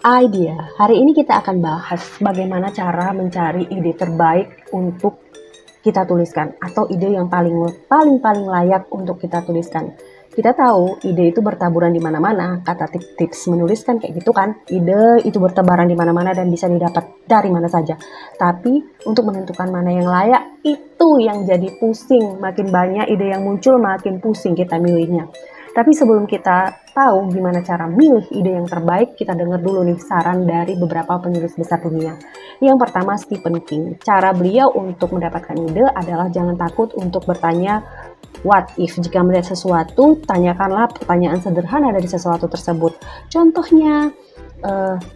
Idea. Hari ini kita akan bahas bagaimana cara mencari ide terbaik untuk kita tuliskan atau ide yang paling layak untuk kita tuliskan. Kita tahu ide itu bertaburan di mana-mana. Kata tips menuliskan kayak gitu kan. Ide itu bertebaran di mana-mana dan bisa didapat dari mana saja. Tapi untuk menentukan mana yang layak itu yang jadi pusing. Makin banyak ide yang muncul makin pusing kita milihnya. Tapi sebelum kita tahu gimana cara milih ide yang terbaik, kita dengar dulu nih saran dari beberapa penulis besar dunia. Yang pertama, Stephen King. Cara beliau untuk mendapatkan ide adalah jangan takut untuk bertanya what if. Jika melihat sesuatu, tanyakanlah pertanyaan sederhana dari sesuatu tersebut. Contohnya,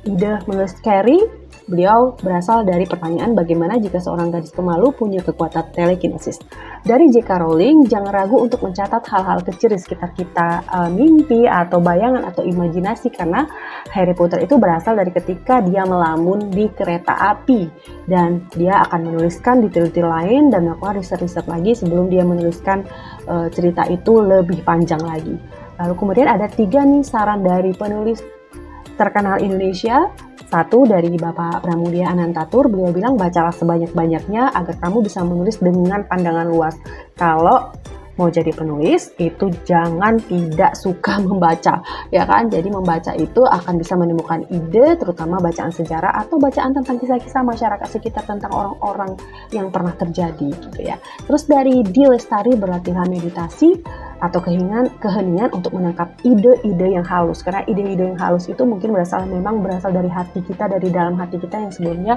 ide menulis Carrie, beliau berasal dari pertanyaan bagaimana jika seorang gadis pemalu punya kekuatan telekinesis. Dari J.K. Rowling, jangan ragu untuk mencatat hal-hal kecil di sekitar kita, mimpi atau bayangan atau imajinasi, karena Harry Potter itu berasal dari ketika dia melamun di kereta api dan dia akan menuliskan detail-detail lain dan melakukan riset-riset lagi sebelum dia menuliskan cerita itu lebih panjang lagi. Lalu kemudian ada 3 nih saran dari penulis terkenal Indonesia. Satu dari Bapak Pramudia Anantatur, beliau bilang bacalah sebanyak-banyaknya agar kamu bisa menulis dengan pandangan luas. Kalau mau jadi penulis itu jangan tidak suka membaca, ya kan? Jadi membaca itu akan bisa menemukan ide, terutama bacaan sejarah atau bacaan tentang kisah-kisah masyarakat sekitar tentang orang-orang yang pernah terjadi gitu ya. Terus dari D. Lestari, berlatihlah meditasi atau keheningan untuk menangkap ide-ide yang halus, karena ide-ide yang halus itu mungkin berasal dari hati kita, dari dalam hati kita yang sebelumnya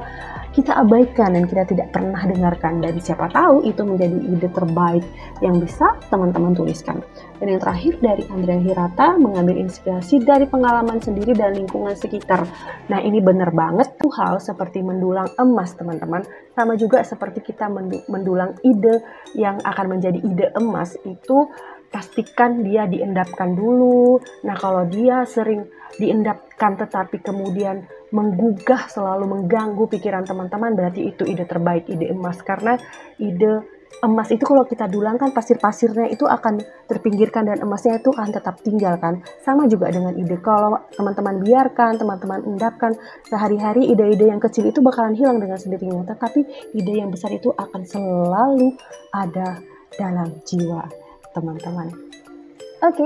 kita abaikan dan kita tidak pernah dengarkan, dan siapa tahu itu menjadi ide terbaik yang bisa teman-teman tuliskan. Dan yang terakhir dari Andrea Hirata, mengambil inspirasi dari pengalaman sendiri dan lingkungan sekitar. Nah, ini benar banget tuh, hal seperti mendulang emas teman-teman, sama juga seperti kita mendulang ide yang akan menjadi ide emas itu pastikan dia diendapkan dulu. Nah, kalau dia sering diendapkan tetapi kemudian menggugah, selalu mengganggu pikiran teman-teman, berarti itu ide terbaik, ide emas. Karena ide emas itu kalau kita dulang kan pasir-pasirnya itu akan terpinggirkan dan emasnya itu akan tetap tinggal kan. Sama juga dengan ide, kalau teman-teman biarkan, teman-teman endapkan sehari-hari, ide-ide yang kecil itu bakalan hilang dengan sendirinya. Tetapi ide yang besar itu akan selalu ada dalam jiwa teman-teman. Oke.